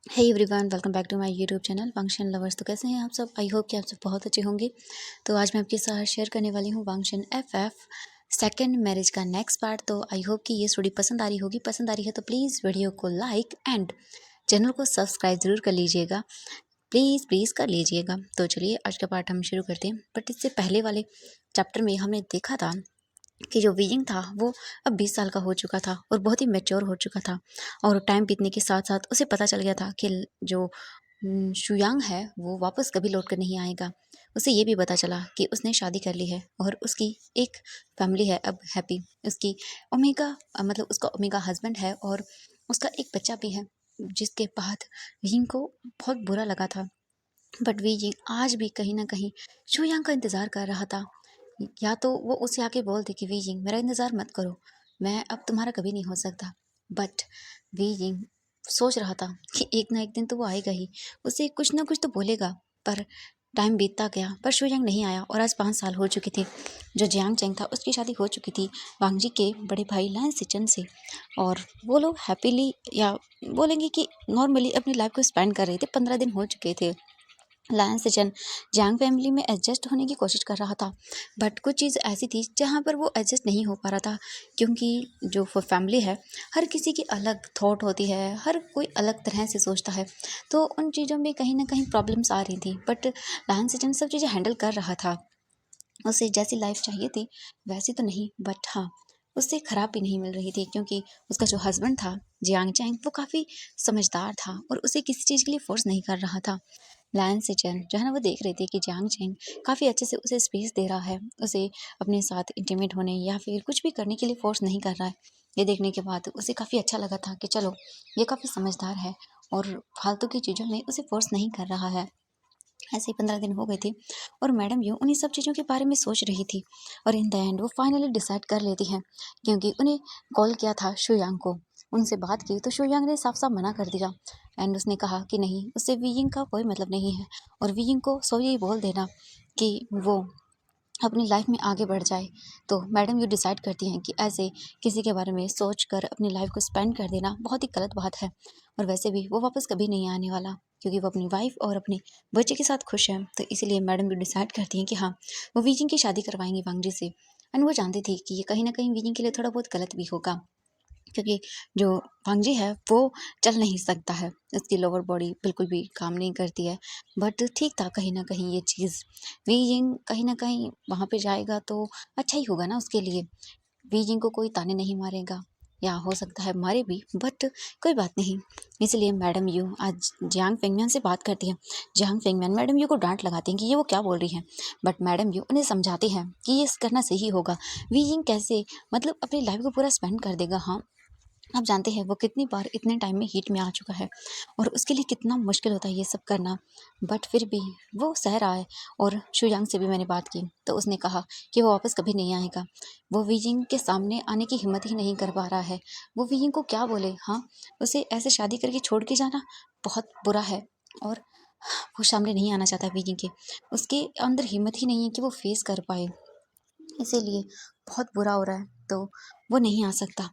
Hey everyone, welcome back to my YouTube channel वांगशन lovers. तो कैसे हैं आप सब? आई होप कि आप सब बहुत अच्छे होंगे। तो आज मैं आपके साथ शेयर करने वाली हूँ वांगशन एफएफ सेकंड मैरिज का नेक्स्ट पार्ट। तो आई होप कि ये स्टोरी पसंद आ रही होगी। पसंद आ रही है तो प्लीज़ वीडियो को लाइक एंड चैनल को सब्सक्राइब ज़रूर कर लीजिएगा। प्लीज़ प्लीज़ कर लीजिएगा। तो चलिए आज का पार्ट हम शुरू करते हैं। बट इससे पहले वाले चैप्टर में हमने देखा था कि जो वीइंग था वो अब 20 साल का हो चुका था और बहुत ही मैच्योर हो चुका था। और टाइम बीतने के साथ साथ उसे पता चल गया था कि जो शुयांग है वो वापस कभी लौट कर नहीं आएगा। उसे ये भी पता चला कि उसने शादी कर ली है और उसकी एक फैमिली है अब हैप्पी। उसकी ओमेगा मतलब उसका ओमेगा हस्बैंड है और उसका एक बच्चा भी है। जिसके बाद वीइंग को बहुत बुरा लगा था। बट वीइंग आज भी कहीं ना कहीं शुयांग का इंतज़ार कर रहा था। या तो वो उसे आके बोल दे कि वीइंग मेरा इंतज़ार मत करो, मैं अब तुम्हारा कभी नहीं हो सकता। बट वीइंग सोच रहा था कि एक ना एक दिन तो वो आएगा ही, उसे कुछ ना कुछ तो बोलेगा। पर टाइम बीतता गया पर शुयांग नहीं आया और आज 5 साल हो चुके थे। जो जियांग चेंग था उसकी शादी हो चुकी थी वांगजी के बड़े भाई लाइन सिचन से। और वो लोग हैप्पीली या बोलेंगे कि नॉर्मली अपनी लाइफ को स्पेंड कर रहे थे। 15 दिन हो चुके थे। लायन सिचन जियांग फैमिली में एडजस्ट होने की कोशिश कर रहा था। बट कुछ चीज़ ऐसी थी जहाँ पर वो एडजस्ट नहीं हो पा रहा था, क्योंकि जो फैमिली है हर किसी की अलग थॉट होती है, हर कोई अलग तरह से सोचता है। तो उन चीज़ों में कहीं ना कहीं प्रॉब्लम्स आ रही थी। बट लायन सिचन सब चीज़ें हैंडल कर रहा था। उसे जैसी लाइफ चाहिए थी वैसी तो नहीं, बट हाँ उससे ख़राब भी नहीं मिल रही थी, क्योंकि उसका जो हस्बैंड था जियांग चैंग वो काफ़ी समझदार था और उसे किसी चीज़ के लिए फोर्स नहीं कर रहा था। लायन सिचन जो है ना वो देख रहे थे कि जियांग चैंग काफ़ी अच्छे से उसे स्पेस दे रहा है, उसे अपने साथ इंटीमेट होने या फिर कुछ भी करने के लिए फोर्स नहीं कर रहा है। ये देखने के बाद उसे काफ़ी अच्छा लगा था कि चलो ये काफ़ी समझदार है और फालतू की चीज़ों में उसे फोर्स नहीं कर रहा है। ऐसे ही 15 दिन हो गए थे और मैडम यूँ उन्हीं सब चीज़ों के बारे में सोच रही थी। और इन द एंड वो फाइनली डिसाइड कर लेती हैं, क्योंकि उन्हें कॉल किया था शुयांग को। उनसे बात की तो शुयांग ने साफ साफ मना कर दिया। एंड उसने कहा कि नहीं, उससे वीइंग का कोई मतलब नहीं है और वीइंग को सो यही बोल देना कि वो अपनी लाइफ में आगे बढ़ जाए। तो मैडम ये डिसाइड करती हैं कि ऐसे किसी के बारे में सोच कर अपनी लाइफ को स्पेंड कर देना बहुत ही गलत बात है। और वैसे भी वो वापस कभी नहीं आने वाला, क्योंकि वो अपनी वाइफ और अपने बच्चे के साथ खुश है। तो इसीलिए मैडम भी डिसाइड करती हैं कि हाँ वो वीजिंग की शादी करवाएंगी वांगजी से। एंड वो जानती थी कि ये कहीं ना कहीं वीजिंग के लिए थोड़ा बहुत गलत भी होगा, क्योंकि जो वांगजी है वो चल नहीं सकता है, उसकी लोअर बॉडी बिल्कुल भी काम नहीं करती है। बट ठीक था कहीं ना कहीं ये चीज़। वीइंग कहीं ना कहीं वहाँ पे जाएगा तो अच्छा ही होगा ना उसके लिए। वीइंग को कोई ताने नहीं मारेगा, या हो सकता है मारे भी, बट कोई बात नहीं। इसलिए मैडम यू आज जियांग फेंगमियन से बात करती हैं। जियांग फेंगमियन मैडम यू को डांट लगाती हैं कि ये वो क्या बोल रही हैं। बट मैडम यू उन्हें समझाती हैं कि ये करना सही होगा। वीइंग कैसे मतलब अपनी लाइफ को पूरा स्पेंड कर देगा। हाँ आप जानते हैं वो कितनी बार इतने टाइम में हीट में आ चुका है और उसके लिए कितना मुश्किल होता है ये सब करना। बट फिर भी वो सह रहा है। और शुयांग से भी मैंने बात की तो उसने कहा कि वो वापस कभी नहीं आएगा। वो वीजिंग के सामने आने की हिम्मत ही नहीं कर पा रहा है। वो वीजिंग को क्या बोले। हाँ उसे ऐसे शादी करके छोड़ के जाना बहुत बुरा है। और वो सामने नहीं आना चाहता वीजिंग के। उसके अंदर हिम्मत ही नहीं है कि वो फेस कर पाए। इसीलिए बहुत बुरा हो रहा है तो वो नहीं आ सकता।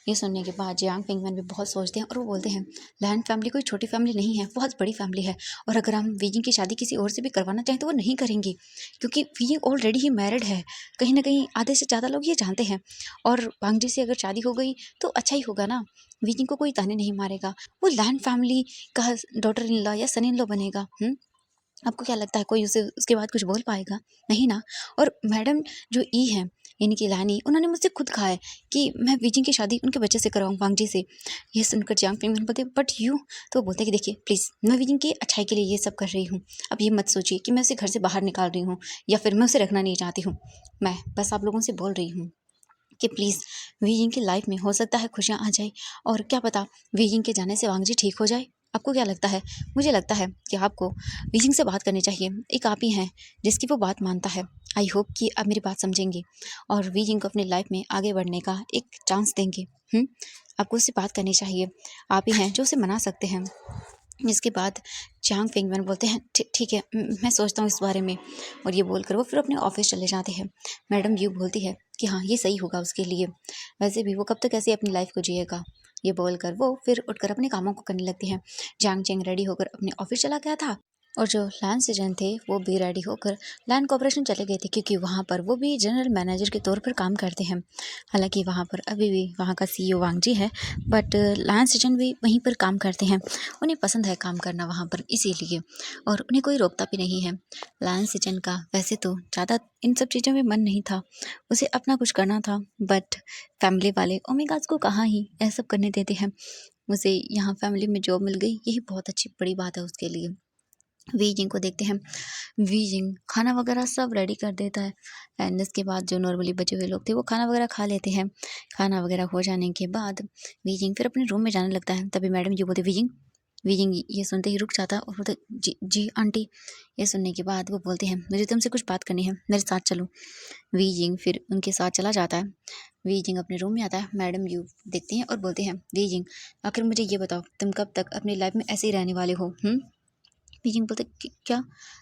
ये सुनने के बाद जियांग पिंगमैन भी बहुत सोचते हैं और वो बोलते हैं लैंड फैमिली कोई छोटी फैमिली नहीं है, बहुत बड़ी फैमिली है। और अगर हम वीजिंग की शादी किसी और से भी करवाना चाहें तो वो नहीं करेंगे, क्योंकि वीजिंग ऑलरेडी ही मैरिड है। कहीं ना कहीं आधे से ज़्यादा लोग ये जानते हैं। और वांगजी से अगर शादी हो गई तो अच्छा ही होगा ना, वीजिंग को कोई ताने नहीं मारेगा। वो लैंड फैमिली का डॉटर इन लॉ या सन इन लॉ बनेगा। आपको क्या लगता है कोई उसे उसके बाद कुछ बोल पाएगा? नहीं ना। और मैडम जो ई है यानी कि लानी, उन्होंने मुझसे खुद कहा है कि मैं बीजिंग की शादी उनके बच्चे से कराऊँ वांगजी से। ये सुनकर जियांग पिंगमैन बोलते बट यू, तो वो बोलते हैं कि देखिए प्लीज़ मैं बीजिंग की अच्छाई के लिए ये सब कर रही हूँ। अब ये मत सोचिए कि मैं उसे घर से बाहर निकाल रही हूँ या फिर मैं उसे रखना नहीं चाहती हूँ। मैं बस आप लोगों से बोल रही हूँ कि प्लीज़ वीजिंग की लाइफ में हो सकता है खुशियाँ आ जाए, और क्या पता वीजिंग के जाने से वांगजी ठीक हो जाए। आपको क्या लगता है? मुझे लगता है कि आपको वीजिंग से बात करनी चाहिए। एक आप ही हैं जिसकी वो बात मानता है। आई होप कि आप मेरी बात समझेंगे और वीजिंग को अपनी लाइफ में आगे बढ़ने का एक चांस देंगे। आपको उससे बात करनी चाहिए। आप ही हैं जो उसे मना सकते हैं। इसके बाद चांग फिंगमैन बोलते हैं ठीक है, मैं सोचता हूँ इस बारे में। और ये बोलकर वो फिर अपने ऑफिस चले जाते हैं। मैडम यू बोलती है कि हाँ ये सही होगा उसके लिए। वैसे भी वो कब तक ऐसे अपनी लाइफ को जिएगा, ये बोलकर वो फिर उठकर अपने कामों को करने लगती है। जांग चेंग रेडी होकर अपने ऑफिस चला गया था और जो लैन सेजन थे वो भी रेडी होकर लैन कॉर्पोरेशन चले गए थे, क्योंकि वहाँ पर वो भी जनरल मैनेजर के तौर पर काम करते हैं। हालांकि वहाँ पर अभी भी वहाँ का सीईओ वांग जी है, बट लैन सेजन भी वहीं पर काम करते हैं। उन्हें पसंद है काम करना वहाँ पर, इसीलिए, और उन्हें कोई रोकता भी नहीं है। लैन सेजन का वैसे तो ज़्यादा इन सब चीज़ों में मन नहीं था, उसे अपना कुछ करना था, बट फैमिली वाले ओमेगास को कहाँ ही यह सब करने देते हैं। उसे यहाँ फैमिली में जॉब मिल गई, यही बहुत अच्छी बड़ी बात है उसके लिए। वी जिंग को देखते हैं। वी जिंग खाना वगैरह सब रेडी कर देता है एंड इसके बाद जो नॉर्मली बचे हुए लोग थे वो खाना वगैरह खा लेते हैं। खाना वगैरह हो जाने के बाद वी जिंग फिर अपने रूम में जाने लगता है। तभी मैडम जी बोलते वी जिंग ये सुनते ही रुक जाता है और बोलते जी जी आंटी। ये सुनने के बाद वो बोलते हैं मुझे तुमसे कुछ बात करनी है, मेरे साथ चलो। वी जिंग फिर उनके साथ चला जाता है। वी जिंग अपने रूम में आता है। मैडम यू देखते हैं और बोलते हैं वी जिंग आखिर मुझे ये बताओ तुम कब तक अपनी लाइफ में ऐसे ही रहने वाले हो? बीजिंग बोलते क्या?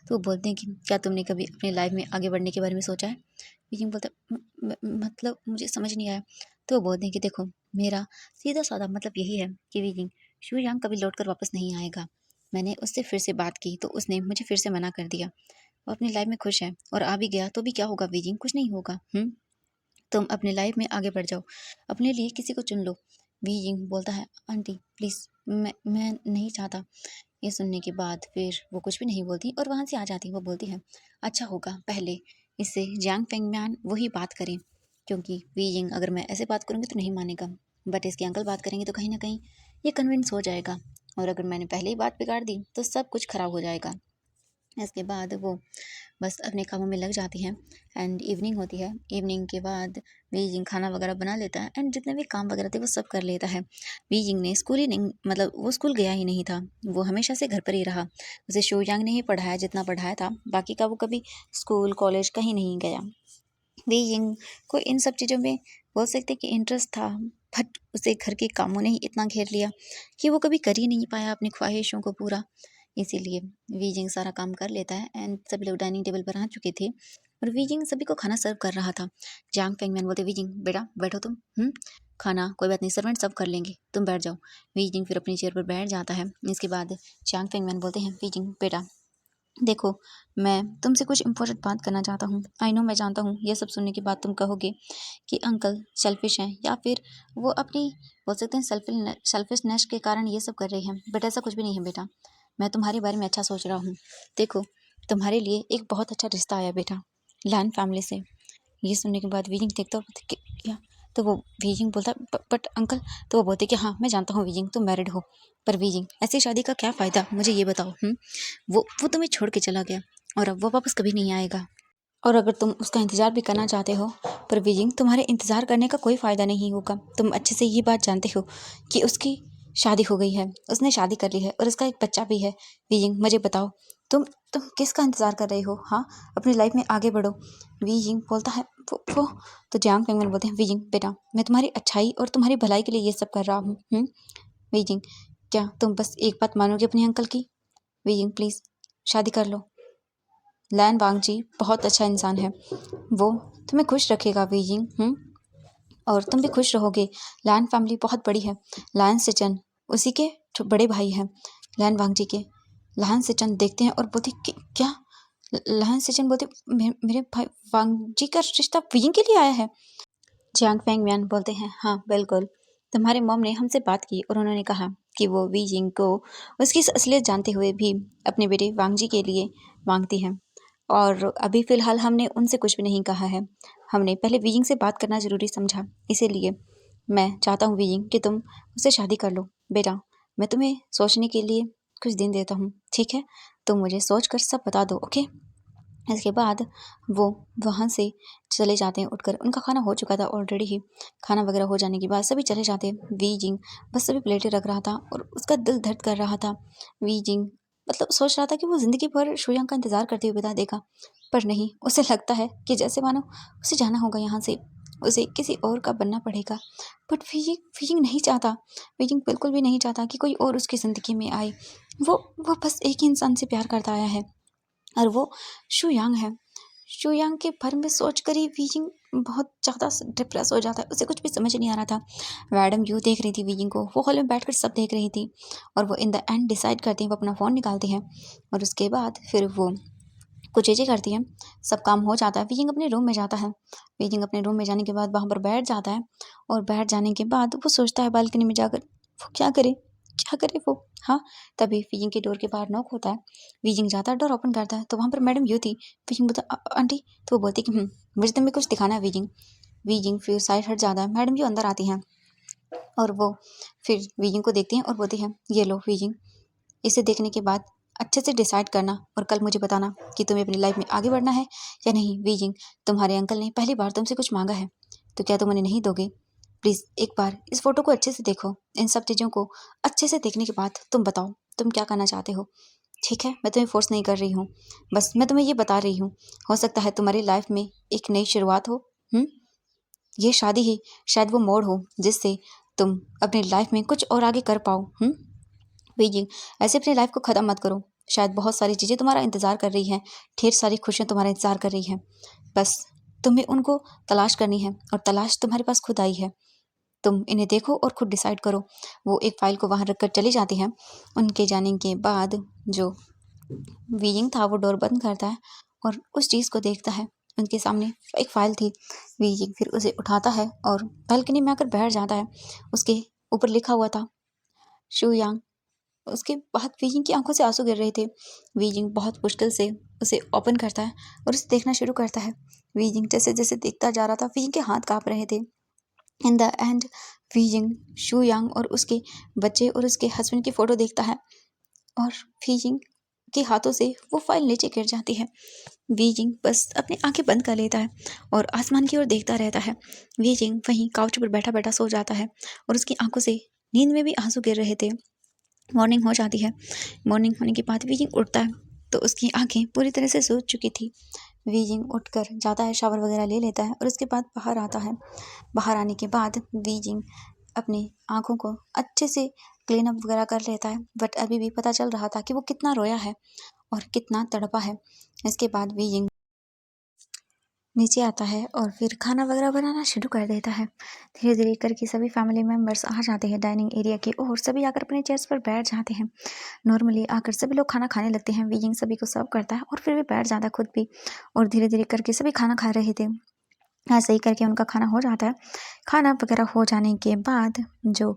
तो वो बोलते हैं कि क्या तुमने कभी अपनी लाइफ में आगे बढ़ने के बारे में सोचा है? बीजिंग बोलता मतलब मुझे समझ नहीं आया। तो वो बोलते हैं कि देखो मेरा सीधा साधा मतलब यही है कि बीजिंग शू यांग कभी लौट कर वापस नहीं आएगा। मैंने उससे फिर से बात की तो उसने मुझे फिर से मना कर दिया। वो अपनी लाइफ में खुश है और आ भी गया तो भी क्या होगा बीजिंग, कुछ नहीं होगा। तुम अपनी लाइफ में आगे बढ़ जाओ, अपने लिए किसी को चुन लो। बीजिंग बोलता है आंटी प्लीज़ मैं नहीं चाहता। ये सुनने के बाद फिर वो कुछ भी नहीं बोलती और वहाँ से आ जाती। वो बोलती है अच्छा होगा पहले इससे जियांग फेंगम्यान वही बात करें, क्योंकि वीजिंग अगर मैं ऐसे बात करूँगी तो नहीं मानेगा, बट इसके अंकल बात करेंगे तो कहीं ना कहीं ये कन्विंस हो जाएगा, और अगर मैंने पहले ही बात बिगाड़ दी तो सब कुछ खराब हो जाएगा। इसके बाद वो बस अपने कामों में लग जाती हैं एंड इवनिंग होती है। इवनिंग के बाद बीजिंग खाना वगैरह बना लेता है एंड जितने भी काम वगैरह थे वो सब कर लेता है। बीजिंग ने स्कूल ही नहीं, मतलब वो स्कूल गया ही नहीं था, वो हमेशा से घर पर ही रहा। उसे शो यांग ने ही पढ़ाया जितना पढ़ाया था, बाकी का वो कभी स्कूल कॉलेज कहीं नहीं गया। बीजिंग को इन सब चीज़ों में बोल सकते कि इंटरेस्ट था, बट उसे घर के कामों ने ही इतना घेर लिया कि वो कभी कर ही नहीं पाया अपनी ख्वाहिशों को पूरा। इसीलिए वीजिंग सारा काम कर लेता है एंड सभी लोग डाइनिंग टेबल पर आ चुके थे और वीजिंग सभी को खाना सर्व कर रहा था। जांग फेंगमैन बोलते वीजिंग बेटा बैठो तुम, खाना कोई बात नहीं सर्वेंट सर्व कर लेंगे, तुम बैठ जाओ। वीजिंग फिर अपनी चेयर पर बैठ जाता है। इसके बाद जांग फेंगमैन बोलते हैं वीजिंग बेटा देखो मैं तुमसे कुछ इम्पोर्टेंट बात करना चाहता हूँ। आई नो मैं जानता हूँ ये सब सुनने के बाद तुम कहोगे कि अंकल सेल्फिश हैं या फिर वो अपनी बोल सकते हैं सेल्फिशनेस के कारण ये सब कर रही हैं, बट ऐसा कुछ भी नहीं है बेटा। मैं तुम्हारे बारे में अच्छा सोच रहा हूँ। देखो तुम्हारे लिए एक बहुत अच्छा रिश्ता आया बेटा लैन फैमिली से। ये सुनने के बाद वीजिंग देखता क्या, तो वो वीजिंग बोलता बट अंकल, तो वो बोलते कि हाँ मैं जानता हूँ वीजिंग तुम मैरिड हो, पर वीजिंग ऐसी शादी का क्या फ़ायदा, मुझे ये बताओ। वो तुम्हें छोड़ के चला गया और अब वो वापस कभी नहीं आएगा, और अगर तुम उसका इंतज़ार भी करना चाहते हो, पर बीजिंग तुम्हारे इंतज़ार करने का कोई फ़ायदा नहीं होगा। तुम अच्छे से ये बात जानते हो कि उसकी शादी हो गई है, उसने शादी कर ली है और उसका एक बच्चा भी है। बीजिंग मुझे बताओ तुम किसका इंतज़ार कर रहे हो? हाँ अपनी लाइफ में आगे बढ़ो। बीजिंग बोलता है वो तो जियांग फेंगमैन बोलते हैं बीजिंग बेटा मैं तुम्हारी अच्छाई और तुम्हारी भलाई के लिए ये सब कर रहा हूँ। बीजिंग क्या तुम बस एक बात मानोगे अपने अंकल की? बीजिंग प्लीज़ शादी कर लो। लैन वांगजी बहुत अच्छा इंसान है, वो तुम्हें खुश रखेगा बीजिंग, और तुम भी खुश रहोगे। लैन फैमिली बहुत बड़ी है। लैन सेचन उसी के बड़े भाई हैं लैन वांगजी के। लैन सेचन देखते हैं और बोलते क्या? लैन सेचन बोलते मेरे भाई वांगजी का रिश्ता बीजिंग के लिए आया है। जियांग फेंगम्यान बोलते हैं हाँ बिल्कुल, तुम्हारे मॉम ने हमसे बात की और उन्होंने कहा कि वो बीजिंग को उसकी असलियत जानते हुए भी अपने बेटे वांगजी के लिए मांगती हैं, और अभी फ़िलहाल हमने उनसे कुछ भी नहीं कहा है। हमने पहले बीजिंग से बात करना ज़रूरी समझा, इसीलिए मैं चाहता हूँ बीजिंग कि तुम उससे शादी कर लो। बेटा मैं तुम्हें सोचने के लिए कुछ दिन देता हूँ, ठीक है? तुम मुझे सोच कर सब बता दो, ओके? इसके बाद वो वहाँ से चले जाते हैं उठकर। उनका खाना हो चुका था ऑलरेडी ही। खाना वगैरह हो जाने के बाद सभी चले जाते हैं। वी जिंग बस सभी प्लेटें रख रहा था और उसका दिल दर्द कर रहा था। वी जिंग मतलब सोच रहा था कि वो ज़िंदगी भर शुयांग का इंतज़ार करते हुए बिता देगा, पर नहीं, उसे लगता है कि जैसे मानो उसे जाना होगा यहाँ से, उसे किसी और का बनना पड़ेगा। बट वी जिंग नहीं चाहता। वी जिंग बिल्कुल भी नहीं चाहता कि कोई और उसकी ज़िंदगी में आए। वो बस एक ही इंसान से प्यार करता आया है और वो शू यांग है। शू यांग के बारे में सोच कर ही बीजिंग बहुत ज़्यादा डिप्रेस हो जाता है, उसे कुछ भी समझ नहीं आ रहा था। मैडम यू देख रही थी वीजिंग को, वो हॉल में बैठकर सब देख रही थी और वो इन द एंड डिसाइड करती हैं, वो अपना फ़ोन निकालती हैं और उसके बाद फिर वो कुछ चीज़ें करती हैं, सब काम हो जाता है। वीजिंग अपने रूम में जाता है। वीजिंग अपने रूम में जाने के बाद वहाँ पर बैठ जाता है और बैठ जाने के बाद वो सोचता है बालकनी में जाकर वो क्या करे वो। हाँ, तभी वीजिंग के डोर के बाहर नॉक होता है। वीजिंग जाता है, डोर ओपन करता है तो वहाँ पर मैडम यू थी। वीजिंग बोलता आंटी, तो वो बोलती कि मुझे तुम्हें कुछ दिखाना है वीजिंग। वीजिंग फिर साइड हट जाता है। मैडम यू अंदर आती हैं और वो फिर वीजिंग को देखती हैं और बोलती हैं, ये लो वीजिंग, इसे देखने के बाद अच्छे से डिसाइड करना और कल मुझे बताना कि तुम्हें अपनी लाइफ में आगे बढ़ना है या नहीं। वीजिंग, तुम्हारे अंकल ने पहली बार तुमसे कुछ मांगा है तो क्या तुम उन्हें नहीं दोगे? प्लीज़ एक बार इस फोटो को अच्छे से देखो। इन सब चीज़ों को अच्छे से देखने के बाद तुम बताओ तुम क्या करना चाहते हो। ठीक है, मैं तुम्हें फोर्स नहीं कर रही हूँ, बस मैं तुम्हें ये बता रही हूँ, हो सकता है तुम्हारी लाइफ में एक नई शुरुआत हो। ये शादी ही शायद वो मोड़ हो जिससे तुम अपनी लाइफ में कुछ और आगे कर पाओ। बीजिंग, ऐसे अपनी लाइफ को ख़त्म मत करो। शायद बहुत सारी चीज़ें तुम्हारा इंतज़ार कर रही हैं, ढेर सारी खुशियाँ तुम्हारा इंतज़ार कर रही हैं। बस तुम्हें उनको तलाश करनी है और तलाश तुम्हारे पास खुद आई है। तुम इन्हें देखो और खुद डिसाइड करो। वो एक फ़ाइल को वहाँ रख कर चली जाती हैं। उनके जाने के बाद जो बीजिंग था वो डोर बंद करता है और उस चीज़ को देखता है। उनके सामने एक फ़ाइल थी। बीजिंग फिर उसे उठाता है और बालकनी में आकर बैठ जाता है। उसके ऊपर लिखा हुआ था शू यांग। उसके बाद वीजिंग की आंखों से आंसू गिर रहे थे। वीजिंग बहुत मुश्किल से उसे ओपन करता है और उसे देखना शुरू करता है। वीजिंग जैसे जैसे देखता जा रहा था, वीजिंग के हाथ काँप रहे थे। इन द एंड वीजिंग शू यांग और उसके बच्चे और उसके हस्बैंड की फ़ोटो देखता है और वीजिंग के हाथों से वो फाइल नीचे गिर जाती है। वीजिंग बस अपनी आंखें बंद कर लेता है और आसमान की ओर देखता रहता है। वीजिंग वहीं काउच पर बैठा बैठा सो जाता है और उसकी आंखों से नींद में भी आंसू गिर रहे थे। मॉर्निंग हो जाती है। मॉर्निंग होने के बाद वीजिंग उठता है तो उसकी आंखें पूरी तरह से सूज चुकी थी। वीजिंग उठकर जाता है, शावर वगैरह ले लेता है और उसके बाद बाहर आता है। बाहर आने के बाद वीजिंग अपनी आंखों को अच्छे से क्लीन अप वगैरह कर लेता है, बट अभी भी पता चल रहा था कि वो कितना रोया है और कितना तड़पा है। इसके बाद वीजिंग नीचे आता है और फिर खाना वगैरह बनाना शुरू कर देता है। धीरे धीरे करके सभी फैमिली मेम्बर्स आ जाते हैं डाइनिंग एरिया की ओर। सभी आकर अपने चेयर्स पर बैठ जाते हैं। नॉर्मली आकर सभी लोग खाना खाने लगते हैं। वीजिंग सभी को सर्व करता है और फिर भी बैठ जाता है खुद भी, और धीरे धीरे करके सभी खाना खा रहे थे। ऐसे ही करके उनका खाना हो जाता है। खाना वगैरह हो जाने के बाद जो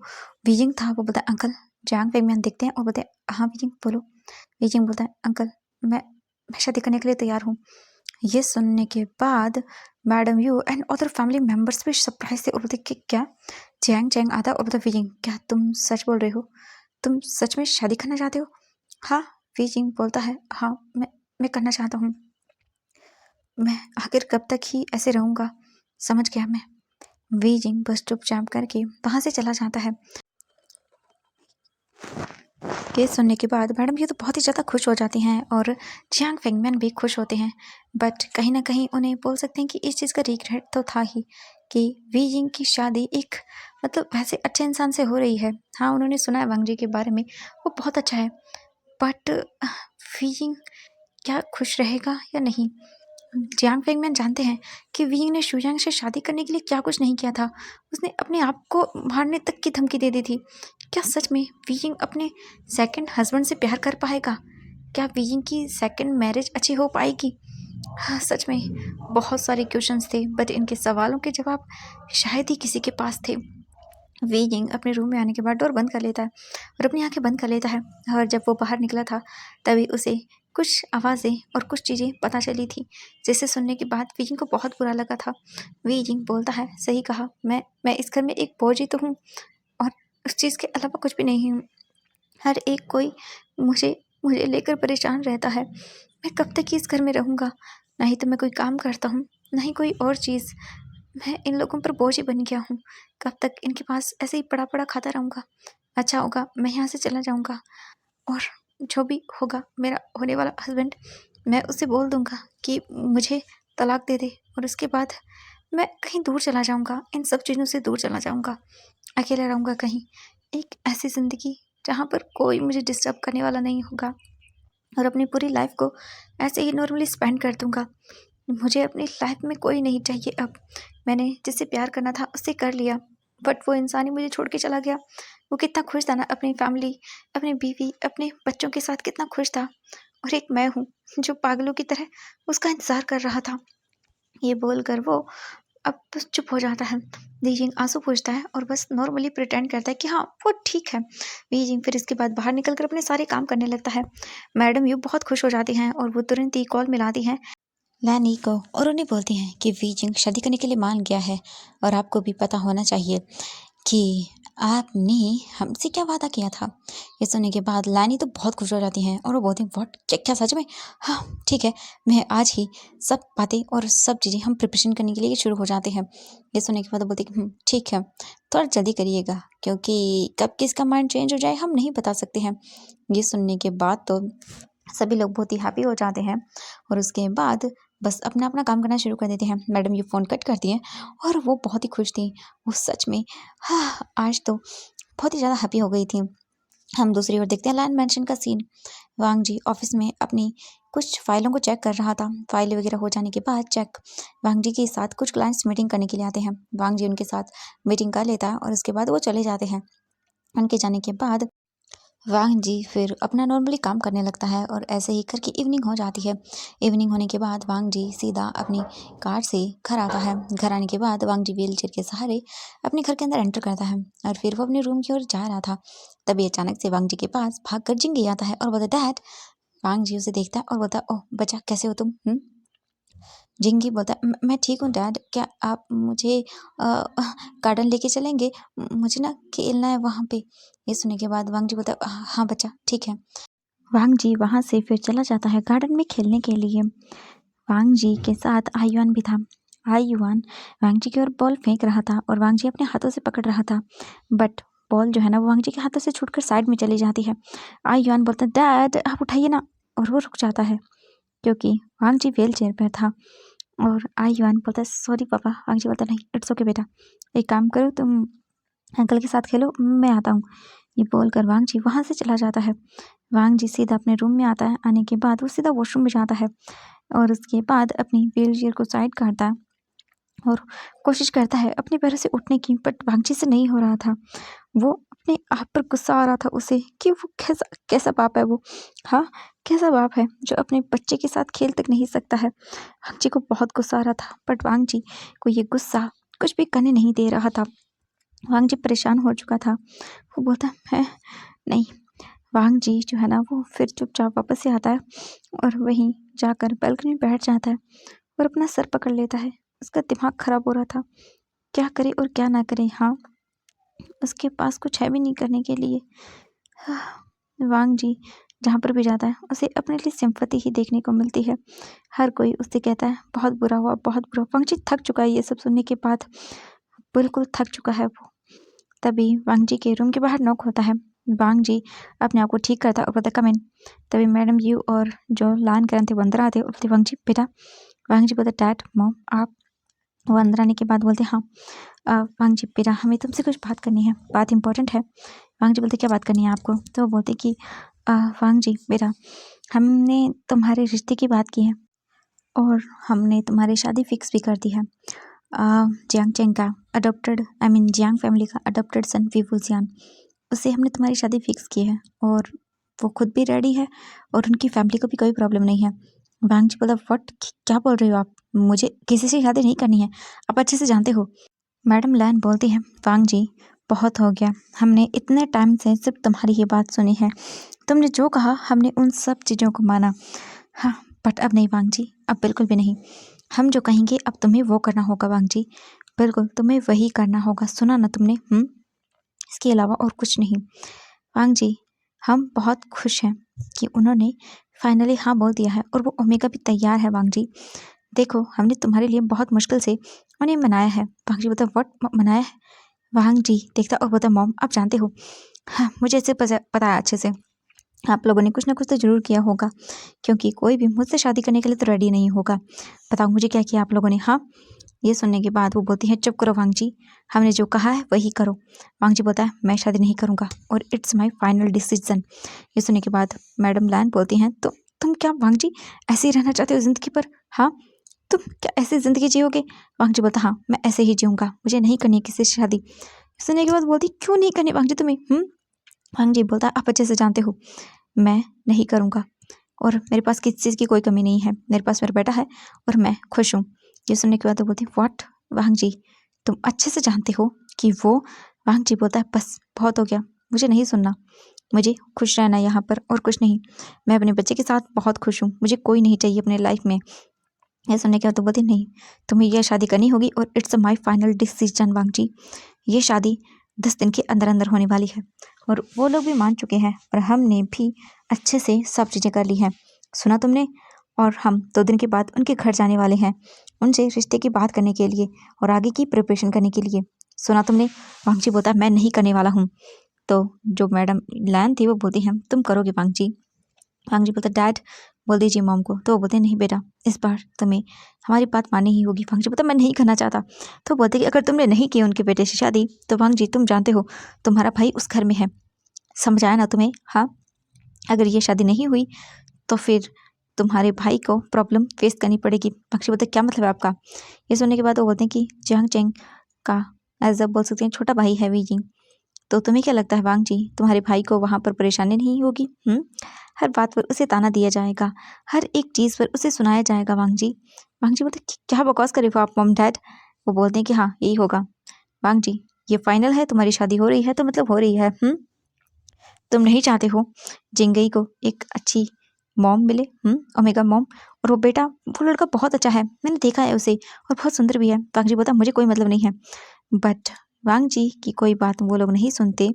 वीजिंग था वो बोलता है, अंकल जैंग पेंगमैन देखते हैं और बोलते हैं, हाँ वीजिंग बोलो। वीजिंग बोलता है, अंकल मैं शादी करने के लिए तैयार हूँ। ये सुनने के बाद madam you and other family members भी सरप्राइज थे और बोलते कि क्या। जैंग जैंग आता और बोलता, वीजिंग क्या तुम सच बोल रहे हो? तुम सच में शादी करना चाहते हो? हाँ, वीजिंग बोलता है, हाँ मैं करना चाहता हूँ। मैं आखिर कब तक ही ऐसे रहूँगा? समझ गया मैं। वीजिंग बस चुपचाप करके वहाँ से चला जाता है। ये सुनने के बाद मैडम ये तो बहुत ही ज़्यादा खुश हो जाती हैं और जियांग फेंगमैन भी खुश होते हैं, बट कहीं ना कहीं उन्हें बोल सकते हैं कि इस चीज़ का रिग्रेट तो था ही कि वीजिंग की शादी एक मतलब वैसे अच्छे इंसान से हो रही है। हाँ, उन्होंने सुना है वांग जी के बारे में, वो बहुत अच्छा है, बट वीजिंग क्या खुश रहेगा या नहीं? जियांग फेंगमैन जानते हैं कि वीइंग ने शुयांग से शादी करने के लिए क्या कुछ नहीं किया था। उसने अपने आप को मारने तक की धमकी दे दी थी। क्या सच में वीइंग अपने सेकंड हस्बैंड से प्यार कर पाएगा? क्या वीइंग की सेकंड मैरिज अच्छी हो पाएगी? हाँ, सच में बहुत सारे क्वेश्चंस थे, बट इनके सवालों के जवाब शायद ही किसी के पास थे। वीइंग अपने रूम में आने के बाद डोर बंद कर लेता है और अपनी आंखें बंद कर लेता है, और जब वो बाहर निकला था तभी उसे कुछ आवाज़ें और कुछ चीज़ें पता चली थी, जिसे सुनने के बाद वीजिंग को बहुत बुरा लगा था। वीजिंग बोलता है, सही कहा, मैं इस घर में एक बोझ ही तो हूँ और उस चीज़ के अलावा कुछ भी नहीं हूँ। हर एक कोई मुझे मुझे लेकर परेशान रहता है। मैं कब तक ही इस घर में रहूँगा? ना ही तो मैं कोई काम करता हूँ, ना ही कोई और चीज़। मैं इन लोगों पर बोझ ही बन गया हूँ। कब तक इनके पास ऐसे ही पड़ा पड़ा खाता रहूँगा? अच्छा होगा मैं यहाँ से चला जाऊँगा, और जो भी होगा मेरा होने वाला हस्बैंड, मैं उसे बोल दूँगा कि मुझे तलाक दे दे, और उसके बाद मैं कहीं दूर चला जाऊँगा, इन सब चीज़ों से दूर चला जाऊँगा, अकेला रहूँगा कहीं। एक ऐसी ज़िंदगी जहाँ पर कोई मुझे डिस्टर्ब करने वाला नहीं होगा, और अपनी पूरी लाइफ को ऐसे ही नॉर्मली स्पेंड कर दूँगा। मुझे अपनी लाइफ में कोई नहीं चाहिए अब। मैंने जिससे प्यार करना था उससे कर लिया, बट वो इंसान ही मुझे छोड़ के चला गया। वो कितना खुश था ना, अपनी फैमिली, अपनी बीवी, अपने बच्चों के साथ कितना खुश था। और एक मैं हूँ जो पागलों की तरह उसका इंतज़ार कर रहा था। ये बोलकर वो अब बस चुप हो जाता है। बीजिंग आंसू पूछता है और बस नॉर्मली प्रिटेंड करता है कि हाँ वो ठीक है। बीजिंग फिर इसके बाद बाहर निकलकर अपने सारे काम करने लगता है। मैडम यू बहुत खुश हो जाती हैं और वो तुरंत ही कॉल मिलाती हैं लैनी को और उन्हें बोलती हैं कि वीजिंग शादी करने के लिए मान गया है और आपको भी पता होना चाहिए कि आपने हमसे क्या वादा किया था। ये सुनने के बाद लैनी तो बहुत खुश हो जाती हैं और वो बोलती हैं व्हाट, क्या क्या सच में? हाँ ठीक है, मैं आज ही सब बातें और सब चीज़ें हम प्रिपरेशन करने के लिए शुरू हो जाते हैं। ये सुनने के बाद वो बोलती है ठीक है, थोड़ा जल्दी करिएगा क्योंकि कब किसका माइंड चेंज हो जाए हम नहीं बता सकते हैं। ये सुनने के बाद तो सभी लोग बहुत ही हैप्पी हो जाते हैं और उसके बाद बस अपना अपना काम करना शुरू कर देते हैं। मैडम ये फ़ोन कट करती हैं और वो बहुत ही खुश थी। वो सच में हाँ, आज तो बहुत ही ज़्यादा हैप्पी हो गई थी। हम दूसरी ओर देखते हैं लैंड मैंशन का सीन। वांग जी ऑफिस में अपनी कुछ फाइलों को चेक कर रहा था। फाइल वगैरह हो जाने के बाद चेक वांग जी के साथ कुछ क्लाइंट्स मीटिंग करने के लिए आते हैं। वांग जी उनके साथ मीटिंग कर लेता है और उसके बाद वो चले जाते हैं। उनके जाने के बाद वांग जी फिर अपना नॉर्मली काम करने लगता है और ऐसे ही करके इवनिंग हो जाती है। इवनिंग होने के बाद वांग जी सीधा अपनी कार से घर आता है। घर आने के बाद वांग जी व्हीलचेयर के सहारे अपने घर के अंदर एंटर करता है और फिर वो अपने रूम की ओर जा रहा था। तभी अचानक से वांग जी के पास भागकर जिंगी आता है और बोलता डैड। वांग जी उसे देखता है और बोलता ओह बच्चा कैसे हो तुम? जिंगी बोलता है मैं ठीक हूँ डैड, क्या आप मुझे गार्डन लेके चलेंगे? मुझे ना खेलना है वहाँ पे। ये सुनने के बाद वांग जी बोलता है हाँ बच्चा ठीक है। वांग जी वहाँ से फिर चला जाता है गार्डन में खेलने के लिए। वांग जी के साथ आयुआन भी था। आयुआन वांग जी की ओर बॉल फेंक रहा था और वांग जी अपने हाथों से पकड़ रहा था, बट बॉल जो है ना वो वांग जी के हाथों से छूटकर साइड में चली जाती है। आयुआन बोलता है डैड आप उठाइए ना, और वो रुक जाता है क्योंकि वांग जी व्हील चेयर पर था। और आयुआन बोलता है सॉरी पापा। वांग जी बोलता नहीं इट्स ओके बेटा, एक काम करो तुम अंकल के साथ खेलो, मैं आता हूँ। ये बोलकर वांग जी वहाँ से चला जाता है। वांग जी सीधा अपने रूम में आता है। आने के बाद वो सीधा वॉशरूम में जाता है और उसके बाद अपनी व्हीलचेयर को साइड करता है और कोशिश करता है अपने पैरों से उठने की, बट वांग जी से नहीं हो रहा था। वो अपने आप पर गुस्सा आ रहा था उसे कि वो कैसा कैसा बाप है वो। हाँ, कैसा बाप है जो अपने बच्चे के साथ खेल तक नहीं सकता है। वांग जी को बहुत गुस्सा आ रहा था, बट वांग जी को ये गुस्सा कुछ भी करने नहीं दे रहा था। वांग जी परेशान हो चुका था। वो बोलता है नहीं। वांग जी जो है ना वो फिर चुपचाप वापस से आता है और वहीं जाकर बालकनी में बैठ जाता है और अपना सर पकड़ लेता है। उसका दिमाग खराब हो रहा था, क्या करे और क्या ना करे। हाँ, उसके पास कुछ है भी नहीं करने के लिए। वांग जी जहाँ पर भी जाता है उसे अपने लिए सिंपैथी ही देखने को मिलती है। हर कोई उससे कहता है बहुत बुरा हुआ, बहुत बुरा। वांग जी थक चुका है ये सब सुनने के बाद, बिल्कुल थक चुका है वो। तभी वांग जी के रूम के बाहर नॉक होता है। वांग जी अपने आप को ठीक करता और बोलता कम इन। तभी मैडम यू और जो लान करन थे वो अंदर आते और बोलते वांग जी बेटा। वांग जी बोलते डैड मॉम आप। वो अंदर आने के बाद बोलते हाँ वांग जी बेटा हमें तुमसे कुछ बात करनी है, बात इंपॉर्टेंट है। वांग जी बोलते क्या बात करनी है आपको? तो वो बोलते कि वांग जी बेटा हमने तुम्हारे रिश्ते की बात की है और हमने तुम्हारी शादी फिक्स भी कर दी है। जियांग चेंग का अडॉप्टेड जियांग फैमिली का अडॉप्टेड सन वीवू जियान, उससे हमने तुम्हारी शादी फिक्स की है और वो खुद भी रेडी है और उनकी फैमिली को भी कोई प्रॉब्लम नहीं है। वांग जी बोला व्हाट, क्या बोल रहे हो आप? मुझे किसी से शादी नहीं करनी है, आप अच्छे से जानते हो। मैडम लैन बोलती है वांग जी बहुत हो गया, हमने इतने टाइम से सिर्फ तुम्हारी ही बात सुनी है। तुमने जो कहा हमने उन सब चीज़ों को माना। हाँ, बट अब नहीं वांग जी, अब बिल्कुल भी नहीं। हम जो कहेंगे अब तुम्हें वो करना होगा वांग जी, बिल्कुल तुम्हें वही करना होगा। सुना ना तुमने? इसके अलावा और कुछ नहीं। वांग जी हम बहुत खुश हैं कि उन्होंने फाइनली हाँ बोल दिया है और वो ओमेगा भी तैयार है। वांग जी देखो हमने तुम्हारे लिए बहुत मुश्किल से उन्हें मनाया है। वांग जी बोलता व्हाट मनाया है? वांग जी देखता और बोलता मॉम आप जानते हो, हाँ मुझे इसे पता है अच्छे से, आप लोगों ने कुछ ना कुछ तो ज़रूर किया होगा क्योंकि कोई भी मुझसे शादी करने के लिए तो रेडी नहीं होगा। बताओ मुझे क्या किया आप लोगों ने? हाँ, ये सुनने के बाद वो बोलती है चुप करो वांग जी, हमने जो कहा है वही करो। वांग जी बोलता है मैं शादी नहीं करूँगा और इट्स माय फाइनल डिसीजन। ये सुनने के बाद मैडम लैन बोलती हैं तो तुम क्या वांग जी ऐसे ही रहना चाहते हो ज़िंदगी पर? हाँ, तुम क्या ऐसी ज़िंदगी जियोगे? वांग जी बोलता, हाँ मैं ऐसे ही जीऊँगा, मुझे नहीं करनी है किसी से शादी। सुनने के बाद बोलती, क्यों नहीं करनी वांग जी तुम्हें? वांग जी बोलता, आप अच्छे से जानते हो मैं नहीं करूँगा और मेरे पास किसी चीज़ की कोई कमी नहीं है, मेरे पास मेरा बेटा है और मैं खुश हूँ। ये सुनने के बाद वो बोलती, व्हाट वांग जी, तुम अच्छे से जानते हो कि वो। वांग जी बोलता है, बस बहुत हो गया, मुझे नहीं सुनना, मुझे खुश रहना है यहाँ पर और कुछ नहीं। मैं अपने बच्चे के साथ बहुत खुश हूँ, मुझे कोई नहीं चाहिए अपने लाइफ में। ये सुनने के बाद वो बोलती, नहीं तुम्हें यह शादी करनी होगी और इट्स माई फाइनल डिसीजन वांग जी। ये शादी 10 दिन के अंदर अंदर होने वाली है और वो लोग भी मान चुके हैं और हमने भी अच्छे से सब चीज़ें कर ली हैं, सुना तुमने। और हम 2 दिन के बाद उनके घर जाने वाले हैं, उनसे रिश्ते की बात करने के लिए और आगे की प्रिपरेशन करने के लिए, सुना तुमने। वांग जी बोलता है, मैं नहीं करने वाला हूँ। तो जो मैडम लैन थी वो बोलती हैं, तुम करोगे वांग जी। वांग जी बोलता, डैड बोल दीजिए मॉम को। तो वो बोलते, नहीं बेटा इस बार तुम्हें हमारी बात माननी ही होगी। वांग जी बोलता, मैं नहीं करना चाहता। तो बोलते कि अगर तुमने नहीं की उनके बेटे से शादी तो वांग जी तुम जानते हो तुम्हारा भाई उस घर में है, समझाया ना तुम्हें? हाँ, अगर ये शादी नहीं हुई तो फिर तुम्हारे भाई को प्रॉब्लम फेस करनी पड़ेगी। वांग जी बोलते, क्या मतलब है आपका? ये सुनने के बाद वो बोलते हैं कि जियांग चेंग का एज अ बोल सकते हैं छोटा भाई है वी जी। तो तुम्हें क्या लगता है वांग जी, तुम्हारे भाई को वहाँ पर परेशानी नहीं होगी? हर बात पर उसे ताना दिया जाएगा, हर एक चीज़ पर उसे सुनाया जाएगा वांग जी। वांग जी बोलते, क्या बकवास करे हो आप मॉम डैड? वो बोलते हैं कि हाँ यही होगा। वांग जी ये फाइनल है, तुम्हारी शादी हो रही है तो मतलब हो रही है। तुम नहीं चाहते हो जिंगई को एक अच्छी मॉम मिले, ओमेगा मॉम। और वो बेटा, वो लड़का बहुत अच्छा है, मैंने देखा है उसे और बहुत सुंदर भी है। वांग जी बोलता, मुझे कोई मतलब नहीं है। बट वांग जी की कोई बात वो लोग नहीं सुनते।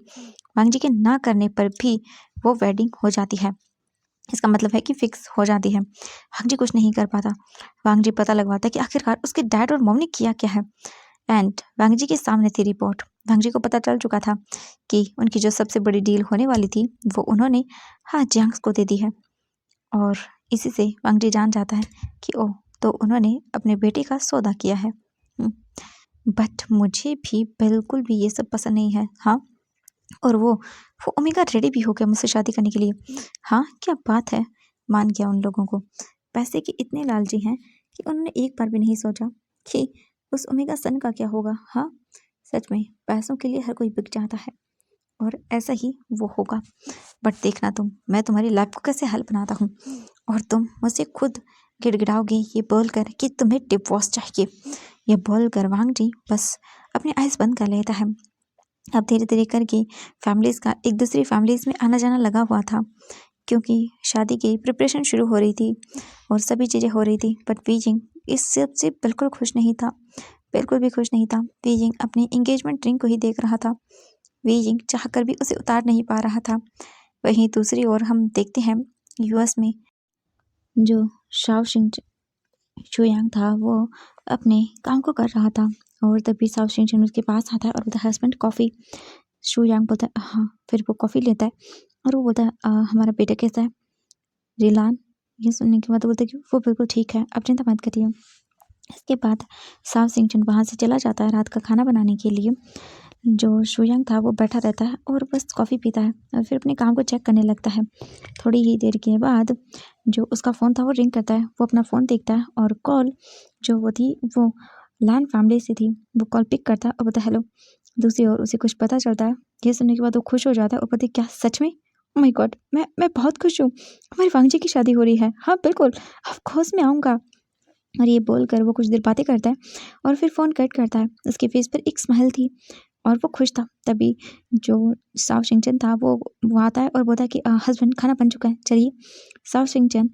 वांग जी के ना करने पर भी वो वेडिंग हो जाती है, इसका मतलब है कि फिक्स हो जाती है। वांग जी कुछ नहीं कर पाता। वांग जी पता लगवाता है कि आखिरकार उसके डैड और मॉम ने किया क्या है। एंड वांग जी के सामने थी रिपोर्ट। वांग जी को पता चल चुका था कि उनकी जो सबसे बड़ी डील होने वाली थी वो उन्होंने हाँ जियांग को दे दी है। और इसी से वांग जी जान जाता है कि ओह, तो उन्होंने अपने बेटे का सौदा किया है। बट मुझे भी बिल्कुल भी ये सब पसंद नहीं है। हाँ, और वो ओमेगा रेडी भी हो गया मुझसे शादी करने के लिए। हाँ, क्या बात है, मान गया उन लोगों को। पैसे के इतने लालची हैं कि उन्होंने एक बार भी नहीं सोचा कि उस ओमेगा सन का क्या होगा। हाँ, सच में पैसों के लिए हर कोई बिक जाता है और ऐसा ही वो होगा। बट देखना तुम, मैं तुम्हारी लाइफ को कैसे हल बनाता हूँ और तुम मुझसे खुद गिड़गिड़ाओगे ये बोलकर कि तुम्हें डिवोर्स चाहिए। ये बोलकर वांग जी बस अपनी आइज़ बंद कर लेता है। अब धीरे धीरे करके फैमिलीज़ का एक दूसरी फैमिलीज़ में आना जाना लगा हुआ था, क्योंकि शादी की प्रिपरेशन शुरू हो रही थी और सभी चीज़ें हो रही थी। बट वीजिंग इस सब से बिल्कुल खुश नहीं था, बिल्कुल भी खुश नहीं था। वीजिंग अपनी एंगेजमेंट रिंग को ही देख रहा था, वीजिंग चाहकर भी उसे उतार नहीं पा रहा था। वहीं दूसरी ओर हम देखते हैं यूएस में जो शाओ शुयांग था वो अपने काम को कर रहा था और तभी साओ शिंचन उसके पास आता है और बोलता है, हस्बैंड कॉफ़ी। शुयांग बोलता है, हाँ। फिर वो कॉफ़ी लेता है और वो बोलता है, हमारा बेटा कैसा है रिलान? ये सुनने के बाद बोलता है कि वो बिल्कुल ठीक है, आप चिंता मत करिए। इसके बाद साव सिंचन वहाँ से चला जाता है रात का खाना बनाने के लिए। जो शुयांग था वो बैठा रहता है और बस कॉफ़ी पीता है और फिर अपने काम को चेक करने लगता है। थोड़ी ही देर के बाद जो उसका फ़ोन था वो रिंग करता है। वो अपना फ़ोन देखता है और कॉल जो वो थी वो लैन फैमिली से थी। वो कॉल पिक करता है और बोलता है, हेलो। दूसरी ओर उसे कुछ पता चलता है। ये सुनने के बाद वो खुश हो जाता है और बोलती, क्या सच में? ओह माय गॉड, मैं बहुत खुश हूँ, हमारी वांग जी की शादी हो रही है। हाँ बिल्कुल, ऑफ कोर्स मैं आऊँगा। और ये बोलकर वो कुछ देर बातें करता है और फिर फ़ोन कट करता है। उसके फेस पर एक स्माइल थी और वो खुश था। तभी जो साव शिंचन था वो आता है और बोलता है कि हस्बैंड खाना बन चुका है, चलिए। साव शिंचन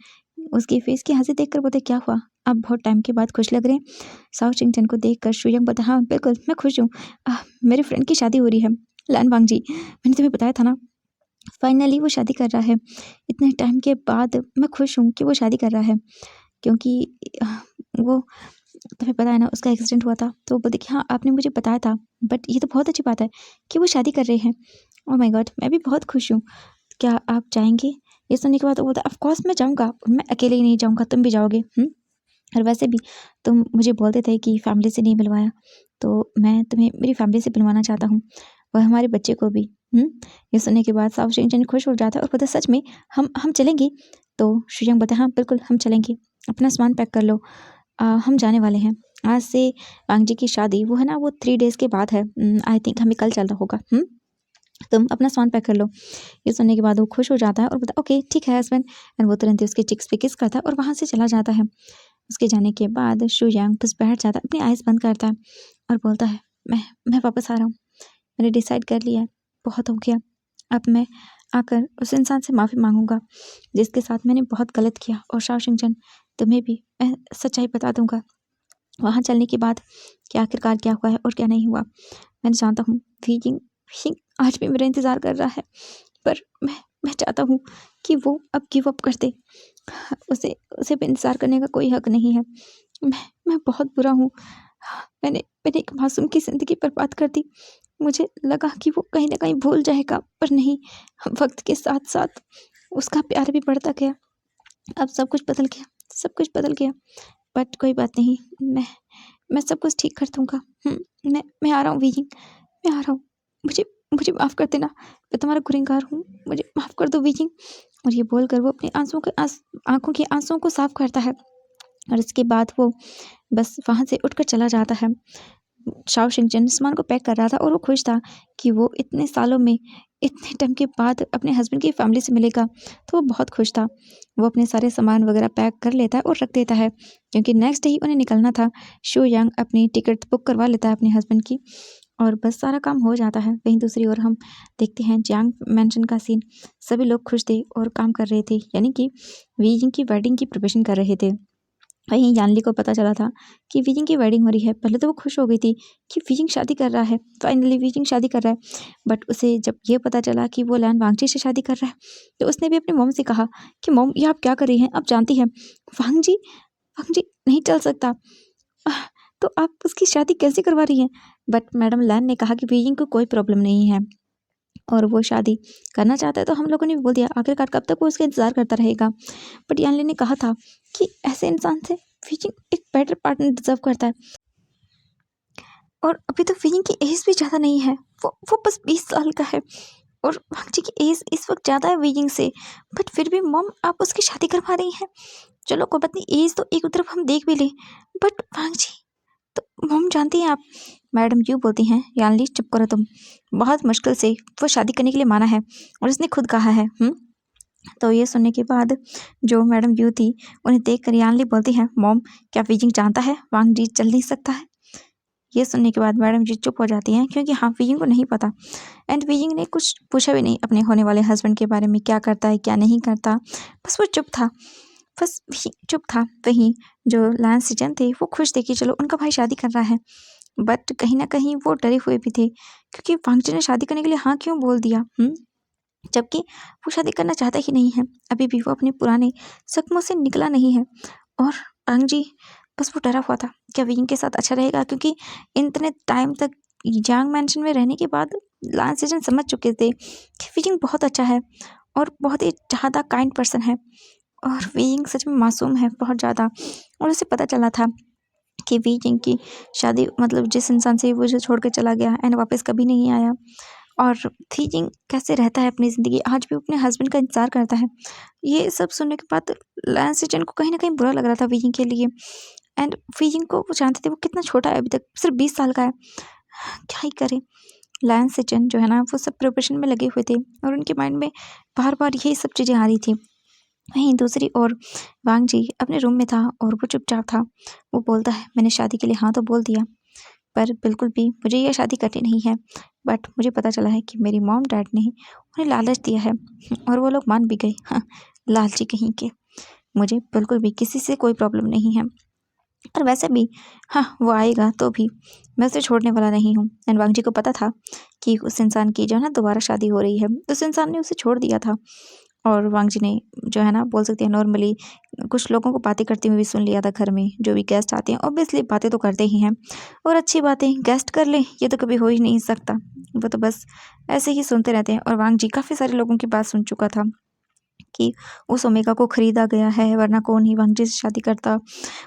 उसके फेस की हंसी देखकर बोलते, क्या हुआ, आप बहुत टाइम के बाद खुश लग रहे हैं। साव शिंचन को देखकर शुयांग बोलता, हाँ बिल्कुल मैं खुश हूँ, मेरे फ्रेंड की शादी हो रही है। लैन वांग जी, मैंने तुम्हें बताया था ना, फाइनली वो शादी कर रहा है। इतने टाइम के बाद मैं खुश हूँ कि वो शादी कर रहा है, क्योंकि वो तुम्हें पता है ना उसका एक्सीडेंट हुआ था। तो वो बोलती कि हाँ आपने मुझे बताया था, बट ये तो बहुत अच्छी बात है कि वो शादी कर रहे हैं। ओह माय गॉड, मैं भी बहुत खुश हूँ, क्या आप जाएंगे? ये सुनने के बाद वो बोलता, ऑफ कोर्स मैं जाऊँगा, मैं अकेले ही नहीं जाऊँगा, तुम भी जाओगे। और वैसे भी तुम मुझे बोलते थे कि फैमिली से नहीं मिलवाया, तो मैं तुम्हें मेरी फैमिली से मिलवाना चाहता हूँ, और हमारे बच्चे को भी। ये सुनने के बाद साव शिंचन खुश हो जाता है और बोलता, सच में हम चलेंगे? तो शुयांग बोलता, हाँ बिल्कुल हम चलेंगे, अपना सामान पैक कर लो। हम जाने वाले हैं। आज से वांग जी की शादी वो है ना, वो 3 डेज़ के बाद है। आई थिंक हमें कल चलना होगा। तुम अपना सामान पैक कर लो। ये सुनने के बाद वो खुश हो जाता है और बोलता है ओके ठीक है हस्बैंड। एंड वो तुरंत ही उसके चिक्स पे किस करता है और वहाँ से चला जाता है। उसके जाने के बाद शू यांग बस बैठ जाता है, अपनी आइज़ बंद करता है और बोलता है मैं वापस आ रहा हूँ। मैंने डिसाइड कर लिया है, बहुत हो गया। अब मैं आकर उस इंसान से माफ़ी मांगूंगा जिसके साथ मैंने बहुत गलत किया। और शाओ शिंगचन, तुम्हें भी मैं सच्चाई बता दूंगा वहाँ चलने के बाद कि आखिरकार क्या हुआ है और क्या नहीं हुआ। मैं जानता हूँ वीजिंग वीजिंग आज भी मेरा इंतज़ार कर रहा है, पर मैं चाहता हूँ कि वो अब गिव अप कर दे। उसे उसे भी इंतज़ार करने का कोई हक नहीं है। मैं बहुत बुरा हूँ। मैंने एक मासूम की ज़िंदगी बर्बाद कर दी। मुझे लगा कि वो कहीं न कहीं भूल जाएगा, पर नहीं, वक़्त के साथ-साथ उसका प्यार भी बढ़ता गया। अब सब कुछ बदल गया। बट कोई बात नहीं, मैं सब कुछ ठीक कर दूँगा। मैं आ रहा हूँ वीजिंग, मैं आ रहा हूँ। मुझे मुझे माफ़ कर देना, मैं तुम्हारा गुनहगार हूँ, मुझे माफ़ कर दो वीजिंग। और ये बोलकर वो अपनी आँखों के आँसुओं को साफ़ करता है और इसके बाद वो बस वहाँ से उठकर चला जाता है। शाओ शिंगचन सामान को पैक कर रहा था और वो खुश था कि वो इतने सालों में इतने टाइम के बाद अपने हस्बैंड की फैमिली से मिलेगा, तो वो बहुत खुश था। वो अपने सारे सामान वगैरह पैक कर लेता है और रख देता है क्योंकि नेक्स्ट डे ही उन्हें निकलना था। शू यांग अपनी टिकट बुक करवा लेता है अपने हस्बैंड की और बस सारा काम हो जाता है। वहीं दूसरी ओर हम देखते हैं जियांग मैंशन का सीन। सभी लोग खुश थे और काम कर रहे थे, यानी कि वीजिंग की वेडिंग की प्रिपरेशन कर रहे थे। वहीं यानली को पता चला था कि वीजिंग की वेडिंग हो रही है। पहले तो वो खुश हो गई थी कि वीजिंग शादी कर रहा है, फाइनली वीजिंग शादी कर रहा है। बट उसे जब ये पता चला कि वो लैन वांगजी से शादी कर रहा है, तो उसने भी अपनी मॉम से कहा कि मॉम ये आप क्या कर रही हैं, आप जानती हैं वांगजी नहीं चल सकता। तो आप उसकी शादी कैसे करवा रही हैं। बट मैडम लैन ने कहा कि वीजिंग को कोई प्रॉब्लम नहीं है और वो शादी करना चाहता है, तो हम लोगों ने भी बोल दिया। आखिरकार कब तक वो उसका इंतज़ार करता रहेगा। बट यानली ने कहा था कि ऐसे इंसान से वीजिंग एक बेटर पार्टनर डिजर्व करता है और अभी तो वीजिंग की एज भी ज़्यादा नहीं है, वो बस 20 साल का है और वांगजी की एज इस वक्त ज़्यादा है वीजिंग से। बट फिर भी मॉम आप उसकी शादी करवा रही हैं। चलो कोई बात नहीं, एज तो एक तरफ हम देख भी लें, बट वांगजी तो मॉम जानती हैं आप। मैडम यूँ बोलती हैं यानली चुप करो तुम, बहुत मुश्किल से वो शादी करने के लिए माना है और उसने खुद कहा है। तो ये सुनने के बाद जो मैडम यू थी उन्हें देख कर यानली बोलती है मॉम क्या वीजिंग जानता है वांग जी चल नहीं सकता है। ये सुनने के बाद मैडम जी चुप हो जाती हैं क्योंकि हाँ वीजिंग को नहीं पता। एंड वीजिंग ने कुछ पूछा भी नहीं अपने होने वाले हस्बैंड के बारे में, क्या करता है क्या नहीं करता, बस वो चुप था। बस चुप था। वहीं जो लैंस सिजन थे वो खुश थे कि चलो उनका भाई शादी कर रहा है, बट कहीं ना कहीं वो डरे हुए भी थे क्योंकि वांगजी ने शादी करने के लिए हाँ क्यों बोल दिया, जबकि वो शादी करना चाहता ही नहीं है। अभी भी वो अपने पुराने जख्मों से निकला नहीं है और वांग जी बस वो डरा हुआ था क्या विंग के साथ अच्छा रहेगा, क्योंकि इतने टाइम तक जांग मैंशन में रहने के बाद लांस सीजन समझ चुके थे कि विंग बहुत अच्छा है और बहुत ही ज़्यादा काइंड पर्सन है और विंग सच में मासूम है बहुत ज़्यादा। और उसे पता चला था कि विंग की शादी मतलब जिस इंसान से वो जो छोड़ कर चला गया एंड वापस कभी नहीं आया। और थीजिंग कैसे रहता है अपनी ज़िंदगी, आज भी अपने हस्बैंड का इंतज़ार करता है। ये सब सुनने के बाद लैंस सिजन को कहीं न कहीं बुरा लग रहा था वीजिंग के लिए। एंड वीजिंग को वो जानते थे वो कितना छोटा है, अभी तक सिर्फ 20 साल का है। क्या ही करे। लैंस सिजन जो है ना वो सब प्रिपरेशन में लगे हुए थे और उनके माइंड में बार-बार यही सब चीज़ें आ रही थी। वहीं दूसरी ओर वांग जी अपने रूम में था और वो चुपचाप था। वो बोलता है मैंने शादी के लिए हाँ तो बोल दिया, पर बिल्कुल भी मुझे ये शादी करनी नहीं है। बट मुझे पता चला है कि मेरी मॉम डैड ने उन्हें लालच दिया है और वो लोग मान भी गए। हाँ, लालची कहीं के। मुझे बिल्कुल भी किसी से कोई प्रॉब्लम नहीं है और वैसे भी हाँ वो आएगा तो भी मैं उसे छोड़ने वाला नहीं हूँ। एंड वांग जी को पता था कि उस इंसान की जो है ना दोबारा शादी हो रही है, उस इंसान ने उसे छोड़ दिया था और वांग जी ने जो है ना बोल सकते हैं नॉर्मली कुछ लोगों को बातें करते हुए भी सुन लिया था। घर में जो भी गेस्ट आते हैं ऑब्वियसली बातें तो करते ही हैं और अच्छी बातें गेस्ट कर लें ये तो कभी हो ही नहीं सकता। वो तो बस ऐसे ही सुनते रहते हैं और वांग जी काफ़ी सारे लोगों की बात सुन चुका था कि उस ओमेगा को खरीदा गया है, वरना कौन ही वांग जी से शादी करता।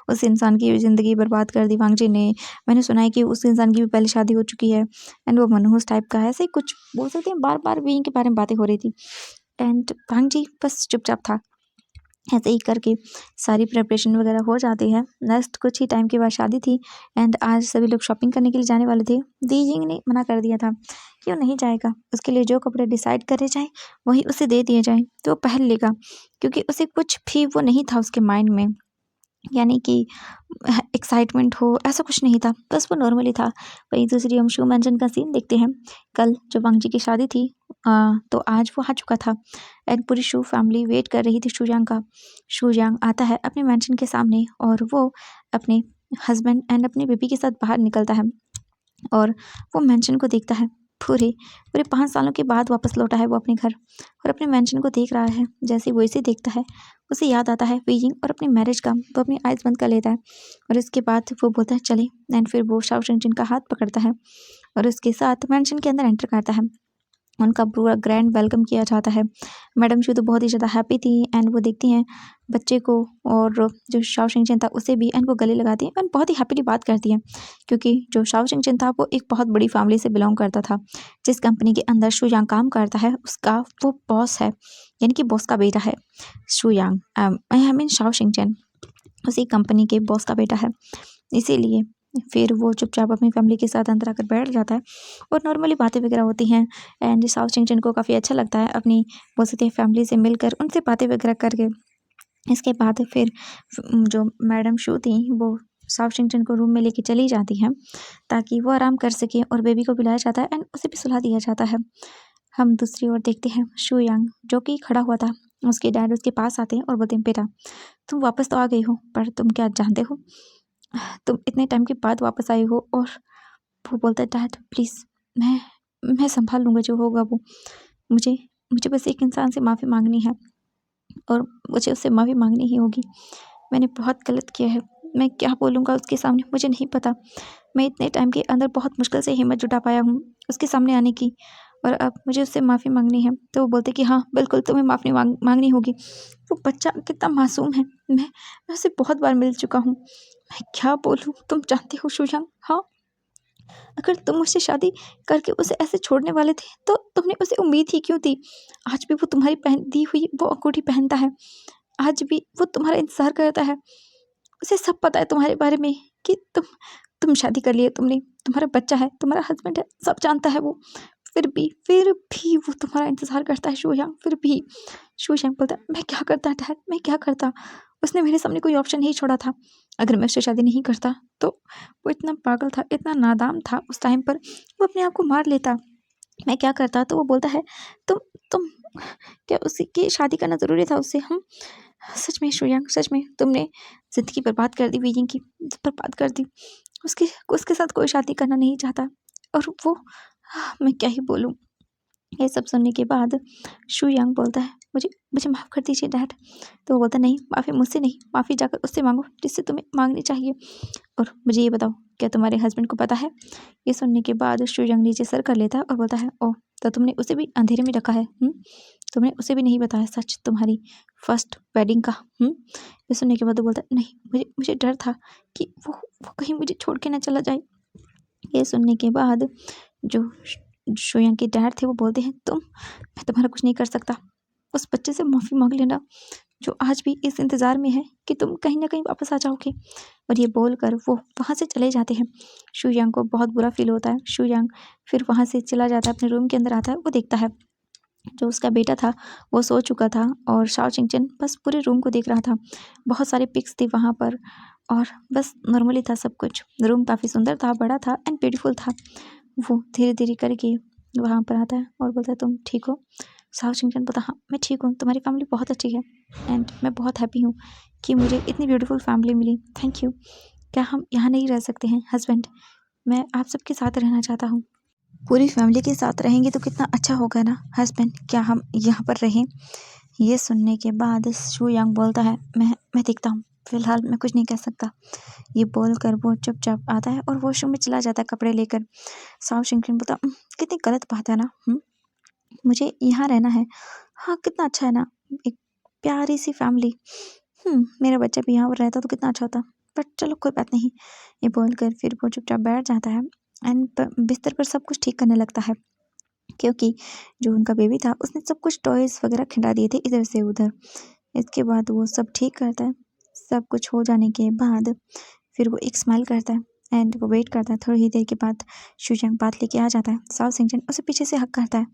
उस इंसान की ज़िंदगी बर्बाद कर दी वांग जी ने। मैंने सुना है कि उस इंसान की भी पहले शादी हो चुकी है एंड वो मनहूस टाइप का है। ऐसे ही कुछ बोल सकते हैं, बार बार बीइंग के बारे में बातें हो रही थी एंड वांग जी बस चुपचाप था। ऐसे ही करके सारी प्रिपरेशन वगैरह हो जाती है। नेक्स्ट कुछ ही टाइम के बाद शादी थी एंड आज सभी लोग शॉपिंग करने के लिए जाने वाले थे। दीजिंग ने मना कर दिया था, क्यों नहीं जाएगा, उसके लिए जो कपड़े डिसाइड करे जाए वही उसे दे दिए जाए तो वो पहन लेगा, क्योंकि उसे कुछ भी वो नहीं था उसके माइंड में, यानी कि एक्साइटमेंट हो ऐसा कुछ नहीं था, बस वो नॉर्मली था। वहीं दूसरी हम शू मेंशन का सीन देखते हैं। कल जो वांगजी की शादी थी तो आज वो आ चुका था एंड पूरी शू फैमिली वेट कर रही थी शुयांग का। शुयांग आता है अपने मेंशन के सामने और वो अपने हस्बैंड एंड अपनी बेबी के साथ बाहर निकलता है और वो मेंशन को देखता है। पूरे पूरे 5 सालों के बाद वापस लौटा है वो अपने घर और अपने मेंशन को देख रहा है। जैसे वो इसे देखता है उसे याद आता है बीजिंग और अपनी मैरिज का। वो अपनी आइज़ बंद कर लेता है और इसके बाद वो बोलता है चले एंड फिर वो शाओ शिनचैन का हाथ पकड़ता है और उसके साथ मेंशन के अंदर एंटर करता है। उनका पूरा ग्रैंड वेलकम किया जाता है। मैडम शू तो बहुत ही ज़्यादा हैप्पी थी एंड वो देखती हैं बच्चे को और जो शाओ शिनचैन था उसे भी एंड वो गले लगाती हैं एंड बहुत ही हैप्पीली बात करती हैं, क्योंकि जो शाओ शिनचैन था वो एक बहुत बड़ी फैमिली से बिलोंग करता था। जिस कंपनी के अंदर शू यांग काम करता है उसका वो बॉस है, यानी कि बॉस का बेटा है शू यांग। आई मीन शाओ शिनचैन उसी कंपनी के बॉस का बेटा है। इसीलिए फिर वो चुपचाप अपनी फैमिली के साथ अंदर आकर बैठ जाता है और नॉर्मली बातें वगैरह होती हैं एंड साउथ शिनचैन को काफ़ी अच्छा लगता है अपनी बोल सकते हैं फैमिली से मिलकर उनसे बातें वगैरह करके। इसके बाद फिर जो मैडम शू थी वो साउथ शिनचैन को रूम में लेके चली जाती हैं ताकि वो आराम कर सके और बेबी को बुलाया जाता है एंड उसे भी सुला दिया जाता है। हम दूसरी ओर देखते हैं शू यांग जो कि खड़ा हुआ था। उसके डैड उसके पास आते हैं और बोलते हैं बेटा तुम वापस तो आ गई हो, पर तुम क्या जानते हो तुम इतने टाइम के बाद वापस आई हो। और वो बोलता है डैड प्लीज़ मैं संभाल लूँगा जो होगा वो। मुझे मुझे बस एक इंसान से माफ़ी मांगनी है और मुझे उससे माफ़ी मांगनी ही होगी। मैंने बहुत गलत किया है, मैं क्या बोलूँगा उसके सामने मुझे नहीं पता। मैं इतने टाइम के अंदर बहुत मुश्किल से हिम्मत जुटा पाया हूँ उसके सामने आने की और अब मुझे उससे माफ़ी मांगनी है। तो वो बोलते कि हाँ बिल्कुल तुम्हें माफ़ी मांगनी होगी। वो बच्चा कितना मासूम है, मैं उससे बहुत बार मिल चुका हूँ। मैं क्या बोलूँ, तुम जानते हो शुयांग, हाँ अगर तुम मुझसे शादी करके उसे ऐसे छोड़ने वाले थे तो तुमने उसे उम्मीद ही क्यों दी। आज भी वो तुम्हारी पहन दी हुई वो अंगूठी पहनता है, आज भी वो तुम्हारा इंतज़ार करता है। उसे सब पता है तुम्हारे बारे में कि तुम शादी कर लिए, तुमने तुम्हारा बच्चा है, तुम्हारा हस्बैंड है, सब जानता है वो। फिर भी वो तुम्हारा इंतज़ार करता है शुयांग, फिर भी। शुयांग बोलता है मैं क्या करता डैड, मैं क्या करता। उसने मेरे सामने कोई ऑप्शन नहीं छोड़ा था। अगर मैं उससे शादी नहीं करता तो वो इतना पागल था, इतना नादान था उस टाइम पर, वो अपने आप को मार लेता। मैं क्या करता। तो वो बोलता है तुम क्या उसी की शादी करना ज़रूरी था उससे, हम सच में श्रेयांक, सच में तुमने ज़िंदगी बर्बाद कर दी बीजिंग की, बर्बाद कर दी। उसके उसके साथ कोई शादी करना नहीं चाहता और वो मैं क्या ही बोलूँ। ये सब सुनने के बाद शू यांग बोलता है मुझे मुझे माफ़ कर दीजिए डैड। तो वो बोलता नहीं, माफ़ी मुझसे नहीं, माफ़ी जाकर उससे मांगो जिससे तुम्हें मांगनी चाहिए। और मुझे ये बताओ क्या तुम्हारे हस्बैंड को पता है। ये सुनने के बाद शू यांग नीचे सर कर लेता है और बोलता है ओह तो तुमने उसे भी अंधेरे में रखा है। तुमने उसे भी नहीं बताया सच तुम्हारी फर्स्ट वेडिंग का। ये सुनने के बाद वो बोलता है नहीं, मुझे मुझे डर था कि वो कहीं मुझे छोड़ के ना चला जाए। ये सुनने के बाद जो शुयांग के डैड थे वो बोलते हैं मैं तुम्हारा कुछ नहीं कर सकता। उस बच्चे से माफ़ी मांग लेना जो आज भी इस इंतज़ार में है कि तुम कहीं ना कहीं वापस आ जाओगे। और ये बोलकर वो वहाँ से चले जाते हैं। शुयांग को बहुत बुरा फील होता है। शुयांग फिर वहाँ से चला जाता है, अपने रूम के अंदर आता है। वो देखता है जो उसका बेटा था वो सो चुका था और शाओ चिंगचन बस पूरे रूम को देख रहा था। बहुत सारे पिक्स थे वहाँ पर और बस नॉर्मली था सब कुछ। रूम काफ़ी सुंदर था, बड़ा था एंड ब्यूटीफुल था। वो धीरे धीरे करके वहाँ पर आता है और बोलता है तुम ठीक हो। शाओ चिंगचन बोलता हाँ मैं ठीक हूँ, तुम्हारी फैमिली बहुत अच्छी है एंड मैं बहुत हैप्पी हूँ कि मुझे इतनी ब्यूटीफुल फैमिली मिली, थैंक यू। क्या हम यहाँ नहीं रह सकते हैं हस्बैंड, मैं आप सबके साथ रहना चाहता हूँ। पूरी फैमिली के साथ रहेंगे तो कितना अच्छा होगा ना हस्बैंड, क्या हम यहाँ पर रहें। ये सुनने के बाद शू यांग बोलता है मैं देखता हूँ, फिलहाल मैं कुछ नहीं कह सकता। ये बोलकर वो चुपचाप आता है और वॉशरूम में चला जाता है कपड़े लेकर। साओ शिंगकिन बोलता कितनी गलत बात है ना, मुझे यहाँ रहना है। हाँ कितना अच्छा है ना, एक प्यारी सी फैमिली। मेरा बच्चा भी यहाँ पर रहता तो कितना अच्छा होता, बट चलो कोई बात नहीं। ये बोलकर फिर वो चुपचाप बैठ जाता है एंड बिस्तर पर सब कुछ ठीक करने लगता है, क्योंकि जो उनका बेबी था उसने सब कुछ टॉयज़ वगैरह खिंडा दिए थे इधर से उधर। इसके बाद वो सब ठीक करता है। सब कुछ हो जाने के बाद फिर वो एक स्माइल करता है एंड वो वेट करता है। थोड़ी ही देर के बाद शुजांग बात लेके आ जाता है। साओ सिंचन उसे पीछे से हक करता है।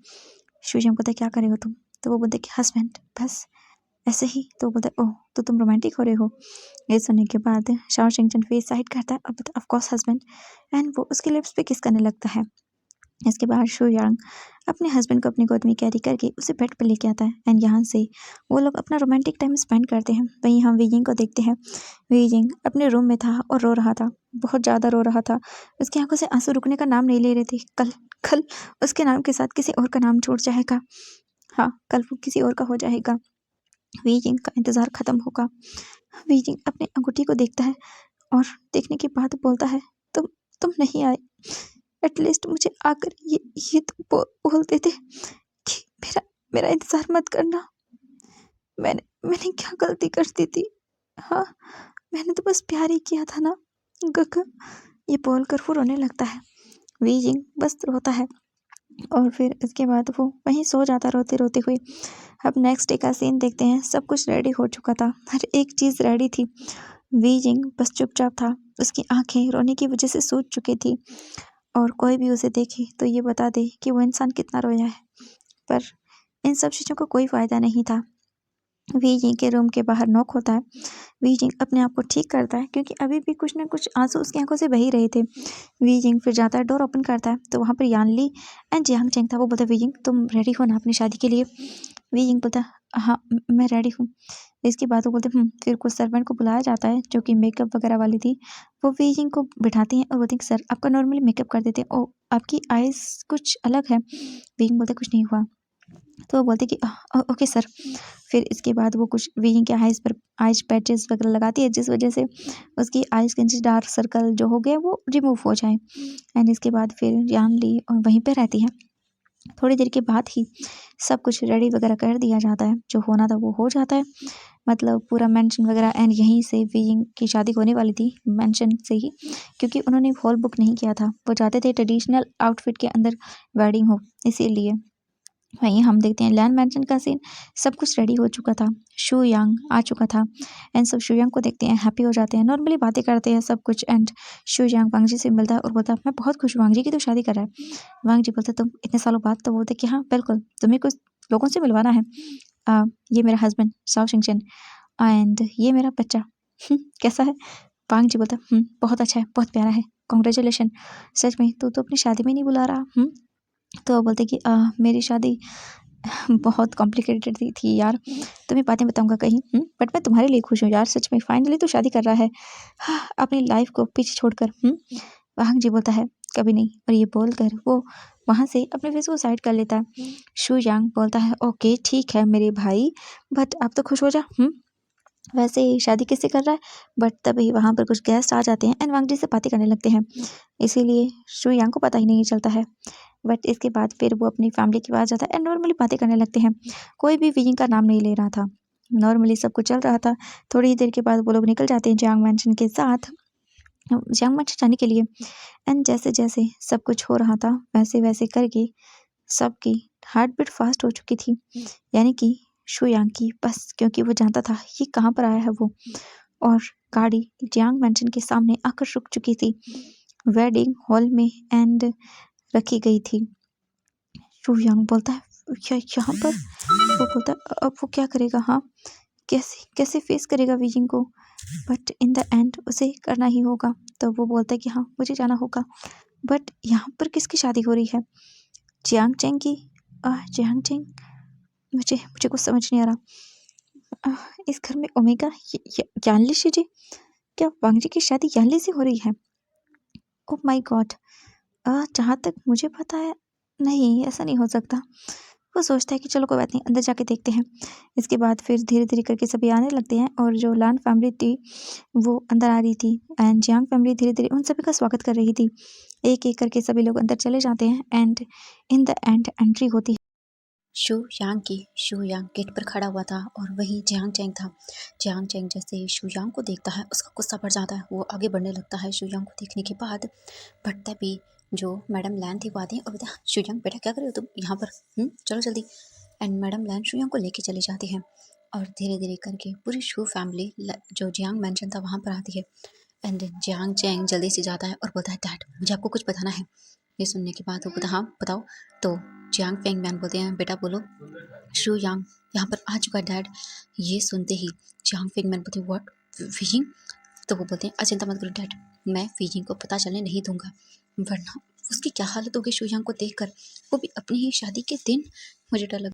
शुजांग बोलता है क्या कर रहे हो तुम? तो वो बोलते कि हस्बैंड बस ऐसे ही। तो वो बोलता है ओह तो तुम रोमांटिक हो रहे हो। ये सुनने के बाद शाओ सिंचन फेस साइड करता है और बोलता है ऑफ कोर्स हस्बैंड एंड वो उसके लिप्स पे किस करने लगता है। इसके बाद शुयांग अपने हस्बैंड को अपनी गोद में कैरी करके उसे बेड पर लेके आता है एंड यहाँ से वो लोग अपना रोमांटिक टाइम स्पेंड करते हैं। वहीं हम वीजिंग को देखते हैं। वीजिंग अपने रूम में था और रो रहा था, बहुत ज़्यादा रो रहा था। उसकी आंखों से आंसू रुकने का नाम नहीं ले रहे थे। कल कल उसके नाम के साथ किसी और का नाम छूट जाएगा। हाँ, कल वो किसी और का हो जाएगा। वीजिंग का इंतज़ार खत्म होगा। वीजिंग अपनी अंगूठी को देखता है और देखने के बाद बोलता है तुम नहीं आए। एटलीस्ट मुझे आकर ये तो बोलते थे कि मेरा मेरा इंतजार मत करना। मैंने क्या गलती कर दी थी? हाँ, मैंने तो बस प्यार ही किया था ना। गग ये बोलकर वो रोने लगता है। वीजिंग बस रोता है और फिर इसके बाद वो वहीं सो जाता रोते रोते हुए। अब नेक्स्ट डे का सीन देखते हैं। सब कुछ रेडी हो चुका था, हर एक चीज़ रेडी थी। वीजिंग बस चुपचाप था। उसकी आंखें रोने की वजह से सूज चुकी थी और कोई भी उसे देखे तो ये बता दे कि वो इंसान कितना रोया है। पर इन सब चीज़ों का कोई फ़ायदा नहीं था। वीजिंग के रूम के बाहर नॉक होता है। वीजिंग अपने आप को ठीक करता है क्योंकि अभी भी कुछ ना कुछ आंसू उसकी आंखों से बह ही रहे थे। वीजिंग फिर जाता है, डोर ओपन करता है तो वहाँ पर यानली एंड जियांग चेंग था। वो बोलता है वीजिंग तुम रेडी हो ना अपनी शादी के लिए? वीजिंग बोलता है हाँ मैं रेडी हूँ। इसकी बात वो बोलते फिर कुछ सर्वेंट को बुलाया जाता है जो कि मेकअप वगैरह वाली थी। वो वीजिंग को बिठाती हैं और बोलती हैं सर आपका नॉर्मली मेकअप कर देते हैं। ओ आपकी आइज़ कुछ अलग है। वीजिंग बोलता है कुछ नहीं हुआ। तो वो बोलते कि ओके सर। फिर इसके बाद वो कुछ वीजिंग के आइज पैचेस वगैरह लगाती है जिस वजह से उसकी आइज के नीचे डार्क सर्कल जो हो गए वो रिमूव हो जाए। एंड इसके बाद फिर यानली वहीं पे रहती है। थोड़ी देर के बाद ही सब कुछ रेडी वगैरह कर दिया जाता है। जो होना था वो हो जाता है, मतलब पूरा मेंशन वगैरह। एंड यहीं से वीजिंग की शादी होने वाली थी, मेंशन से ही, क्योंकि उन्होंने हॉल बुक नहीं किया था। वो चाहते थे ट्रेडिशनल आउटफिट के अंदर वेडिंग हो, इसीलिए। वहीं हम देखते हैं लैंड मेंशन का सीन। सब कुछ रेडी हो चुका था, शू यांग आ चुका था एंड सब शू यांग को देखते हैं, हैप्पी हो जाते हैं, नॉर्मली बातें करते हैं सब कुछ। एंड शू यांग वांग जी से मिलता है और बोलता है मैं बहुत खुश हूँ वांग जी की तो शादी कर रहा है। वांग जी बोलते तुम इतने सालों बाद? तो बोलते कि हाँ बिल्कुल, तुम्हें कुछ लोगों से मिलवाना है। ये मेरा हस्बैंड साओ शिंगचन एंड ये मेरा बच्चा। कैसा है? वांग जी बोलता बहुत अच्छा है, बहुत प्यारा है, कॉन्ग्रेचुलेशन। सच में तू तो अपनी शादी में नहीं बुला रहा? तो वो बोलते कि मेरी शादी बहुत कॉम्प्लिकेटेड थी यार, तुम्हें बातें बताऊंगा कहीं। बट मैं तुम्हारे लिए खुश हूँ यार, सच में फाइनली तो शादी कर रहा है। हाँ, अपनी लाइफ को पीछे छोड़कर। वाहंग जी बोलता है कभी नहीं, और ये बोलकर वो वहाँ से अपने फेस को साइड कर लेता है। शू यांग बोलता है ओके ठीक है मेरे भाई, बट अब तो खुश हो जा। वैसे शादी किससे कर रहा है? बट तभी वहाँ पर कुछ गेस्ट आ जाते हैं एंड वांग जी से बातें करने लगते हैं, इसीलिए शू यांग को पता ही नहीं चलता है। बट इसके बाद फिर वो अपनी फैमिली के पास जाता है एंड नॉर्मली बातें करने लगते हैं। कोई भी वीजिंग का नाम नहीं ले रहा था, नॉर्मली सब कुछ चल रहा था। थोड़ी ही देर के बाद वो लोग निकल जाते हैं जियांग मैंशन के साथ, जियांग मैंशन जाने के लिए। एंड जैसे जैसे सब कुछ हो रहा था वैसे वैसे करके सबकी हार्ट बीट फास्ट हो चुकी थी, यानी कि शू यांग की, बस क्योंकि वो जानता था ये कहाँ पर आया है वो। और गाड़ी जियांग मैंशन के सामने आकर रुक चुकी थी, वेडिंग हॉल में एंड रखी गई थी। शू यांग बोलता है क्या यहाँ पर? वो बोलता है अब वो क्या करेगा? हाँ, कैसे कैसे फेस करेगा वीजिंग को? बट इन द एंड उसे करना ही होगा। तो वो बोलता है कि हाँ मुझे जाना होगा। बट यहाँ पर किसकी शादी हो रही है? जियांग चेंग की। जियांग चेंग, मुझे मुझे कुछ समझ नहीं आ रहा। इस घर में ओमेगा यानली जी, क्या वांग जी की शादी यानली से हो रही है? ओह माय गॉड, जहाँ तक मुझे पता है नहीं, ऐसा नहीं हो सकता। वो सोचता है कि चलो कोई बात नहीं, अंदर जाके देखते हैं। इसके बाद फिर धीरे धीरे करके सभी आने लगते हैं और जो लान फैमिली थी वो अंदर आ रही थी एंड जियांग फैमिली धीरे धीरे उन सभी का स्वागत कर रही थी। एक एक करके सभी लोग अंदर चले जाते हैं and in the end entry होती है शू यांग की। शू यांग गेट पर खड़ा हुआ था और वही जियांग चेंग था। जियांग चेंग जैसे ही शू यांग को देखता है उसका गुस्सा बढ़ जाता है, वो आगे बढ़ने लगता है शू यांग को देखने के बाद। बट तभी जो मैडम लैन थी वो आती है और बोलते हैं शू यांग बेटा क्या कर रहे हो तुम यहाँ पर? चलो जल्दी। एंड मैडम लैन शू यांग को लेके चली जाती है और धीरे धीरे करके पूरी शू फैमिली जो जियांग मेंशन था वहाँ पर आती है। एंड देन जियांग चैंग जल्दी से जाता है और बोलता है डैड मुझे आपको कुछ बताना है। ये सुनने के बाद वो बोलता हाँ बताओ। तो जियांग फेंग मैन बोलते हैं बेटा बोलो। शू यांग यहाँ पर आ चुका है डैड। ये सुनते ही जियांग फेंग मैन बोलते हैं व्हाट फीजिंग। तो वो बोलते हैं चिंता मत करो डैड, मैं फीजिंग को पता चलने नहीं दूंगा, वरना उसकी क्या हालत होगी शू यांग को देखकर, वो भी अपनी ही शादी के दिन। मुझे डर लग